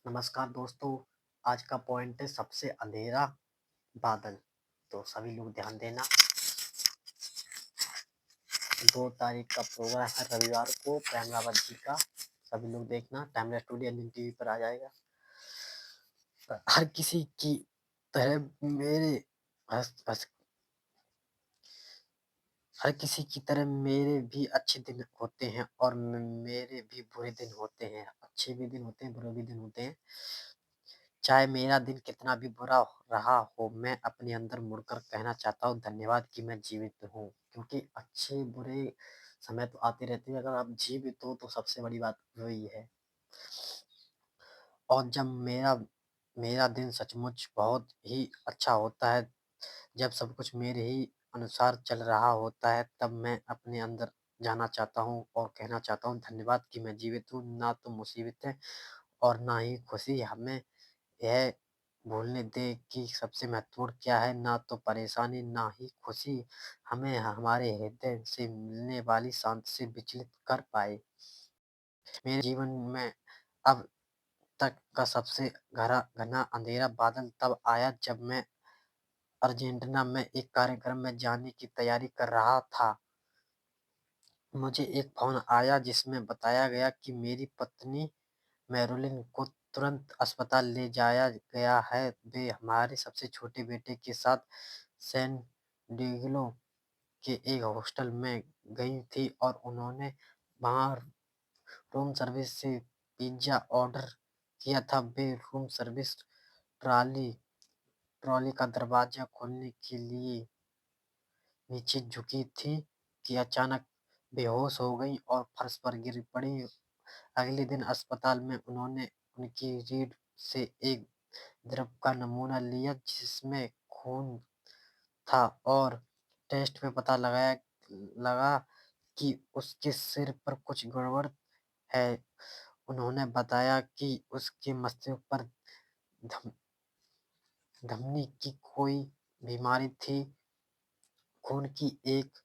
नमस्कार दोस्तों, आज का पॉइंट है सबसे अंधेरा बादल। तो सभी लोग ध्यान देना। 2 तारीख का प्रोग्राम है रविवार को प्रेम रावत जी का। सभी लोग देखना, टाइमलेस स्टूडियो इंडियन टीवी पर आ जाएगा। हर किसी की तरह मेरे हस, हस, हर किसी की तरह मेरे भी अच्छे दिन होते हैं और मेरे भी बुरे दिन होते हैं। अच्छे भी दिन होते हैं, बुरे भी दिन होते हैं। चाहे मेरा दिन कितना भी बुरा रहा हो, मैं अपने अंदर मुड़कर कहना चाहता हूँ धन्यवाद कि मैं जीवित हूँ। क्योंकि अच्छे बुरे समय तो आते रहते हैं, अगर आप जीवित हो तो सबसे बड़ी बात वही है। और जब मेरा मेरा दिन सचमुच बहुत ही अच्छा होता है, जब सब कुछ मेरे ही अनुसार चल रहा होता है, तब मैं अपने अंदर जाना चाहता हूँ और कहना चाहता हूँ धन्यवाद कि मैं जीवित हूँ। ना तो मुसीबतें और ना ही खुशी हमें यह भूलने दें कि सबसे महत्वपूर्ण क्या है। ना तो परेशानी ना ही खुशी हमें हमारे हृदय से मिलने वाली शांति से विचलित कर पाए। मेरे जीवन में अब तक का सबसे घना अंधेरा बादल तब आया जब मैं अर्जेंटीना में एक कार्यक्रम में जाने की तैयारी कर रहा था। मुझे एक फ़ोन आया जिसमें बताया गया कि मेरी पत्नी मैरोलिन को तुरंत अस्पताल ले जाया गया है। वे हमारे सबसे छोटे बेटे के साथ सैन डिएगो के एक हॉस्टल में गई थी और उन्होंने वहाँ रूम सर्विस से पिज़्ज़ा ऑर्डर किया था। वे रूम सर्विस ट्रॉली ट्रॉली का दरवाज़ा खोलने के लिए नीचे झुकी थी कि अचानक बेहोश हो गईं और फर्श पर गिर पड़ीं। अगले दिन अस्पताल में उन्होंने उनकी रीढ़ से एक द्रव का नमूना लिया जिसमें खून था और टेस्ट में पता लगा कि उसके सिर पर कुछ गड़बड़ है। उन्होंने बताया कि उसके मस्तिष्क पर धम धमनी की कोई बीमारी थी। खून की एक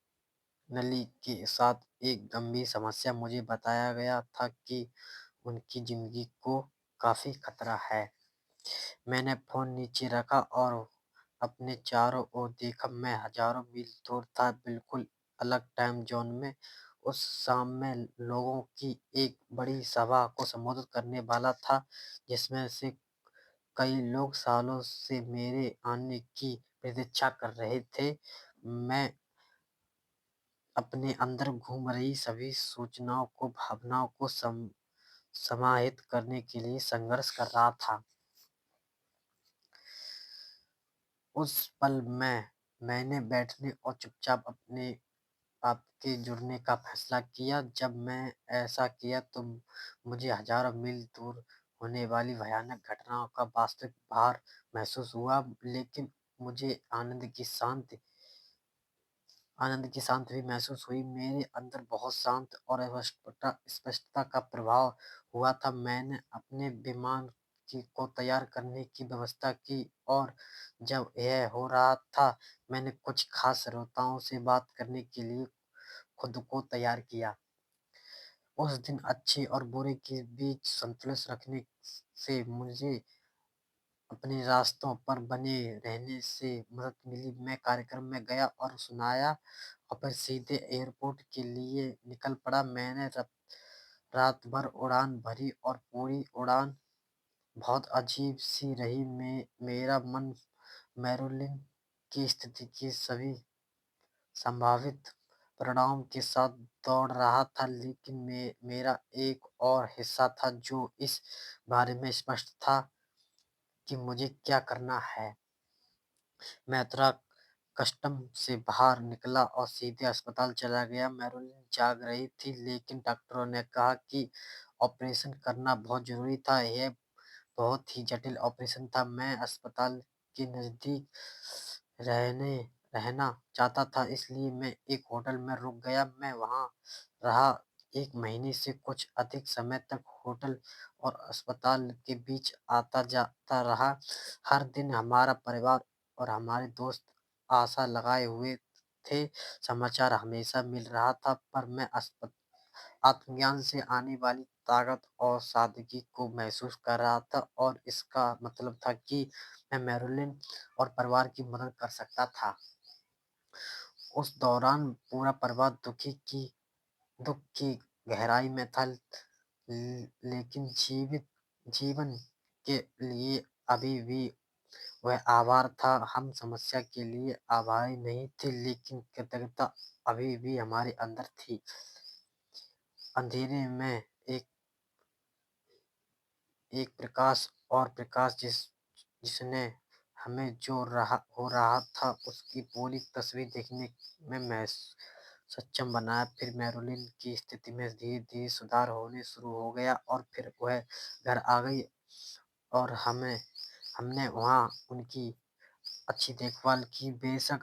नली के साथ एक गंभीर समस्या। मुझे बताया गया था कि उनकी ज़िंदगी को काफ़ी खतरा है। मैंने फ़ोन नीचे रखा और अपने चारों ओर देखा। मैं हज़ारों मील दूर था, बिल्कुल अलग टाइम ज़ोन में। उस शाम मैं लोगों की एक बड़ी सभा को संबोधित करने वाला था, जिसमें से कई लोग सालों से मेरे आने की प्रतीक्षा कर रहे थे। मैं अपने अंदर घूम रही सभी सूचनाओं को, भावनाओं को समाहित करने के लिए संघर्ष कर रहा था। उस पल में मैंने बैठने और चुपचाप अपने आप के जुड़ने का फैसला किया। जब मैं ऐसा किया तो मुझे हज़ारों मील दूर होने वाली भयानक घटनाओं का वास्तविक भार महसूस हुआ, लेकिन मुझे आनंद की शांति भी महसूस हुई। मेरे अंदर बहुत शांत और स्पष्टता का प्रभाव हुआ था। मैंने अपने विमान को तैयार करने की व्यवस्था की और जब यह हो रहा था, मैंने कुछ खास श्रोताओं से बात करने के लिए खुद को तैयार किया। उस दिन अच्छे और बुरे के बीच संतुलन रखने से मुझे अपने रास्तों पर बने रहने से मदद मिली। मैं कार्यक्रम में गया और सुनाया और फिर सीधे एयरपोर्ट के लिए निकल पड़ा। मैंने रात भर उड़ान भरी और पूरी उड़ान बहुत अजीब सी रही। मेरा मन मैरोलिन की स्थिति के सभी संभावित परिणाम के साथ दौड़ रहा था, लेकिन मेरा एक और हिस्सा था जो इस बारे में स्पष्ट था कि मुझे क्या करना है। मैं तुरंत कस्टम से बाहर निकला और सीधे अस्पताल चला गया। मैरोलिन जाग रही थी, लेकिन डॉक्टरों ने कहा कि ऑपरेशन करना बहुत ज़रूरी था। यह बहुत ही जटिल ऑपरेशन था। मैं अस्पताल के नज़दीक रहने रहना चाहता था, इसलिए मैं एक होटल में रुक गया। मैं वहाँ रहा 1 महीने से कुछ अधिक समय तक होटल और अस्पताल के बीच आता-जाता रहा। हर दिन हमारा परिवार और हमारे दोस्त आशा लगाए हुए थे। समाचार हमेशा मिल रहा था, पर मैं आत्मज्ञान से आने वाली ताकत और सादगी को महसूस कर रहा था और इसका मतलब था कि मैं मैरिलिन और परिवार की मदद कर सकता था। उस दौरान पूरा परिवार दुःख की गहराई में था लेकिन जीवन के लिए अभी भी वह आभार था। हम समस्या के लिए आभारी नहीं थे लेकिन कृतज्ञता अभी भी हमारे अंदर थी। अंधेरे में एक एक प्रकाश और प्रकाश जिसने हमें जो हो रहा था उसकी पूरी तस्वीर देखने में मैं सक्षम बनाया। फिर मैरिलिन की स्थिति में धीरे-धीरे सुधार होने शुरू हो गया और फिर वह घर आ गई और हमने वहाँ उनकी अच्छी देखभाल की। बेशक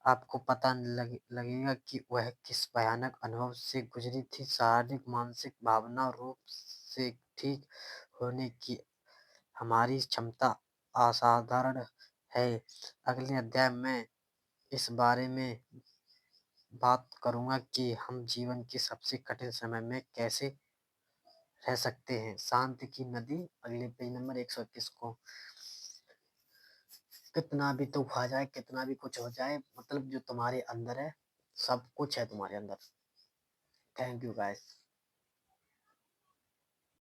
आपको पता लगेगा कि वह किस भयानक अनुभव से गुजरी थी। शारीरिक, मानसिक, भावना रूप से ठीक होने की हमारी क्षमता असाधारण है। अगले अध्याय में इस बारे में बात करूँगा कि हम जीवन के सबसे कठिन समय में कैसे रह सकते हैं। शांति की नदी अगले पेज नंबर 121 को। कितना भी दुःख आ जाए, कितना भी कुछ हो जाए, मतलब जो तुम्हारे अंदर है, सब कुछ है तुम्हारे अंदर। Thank you guys.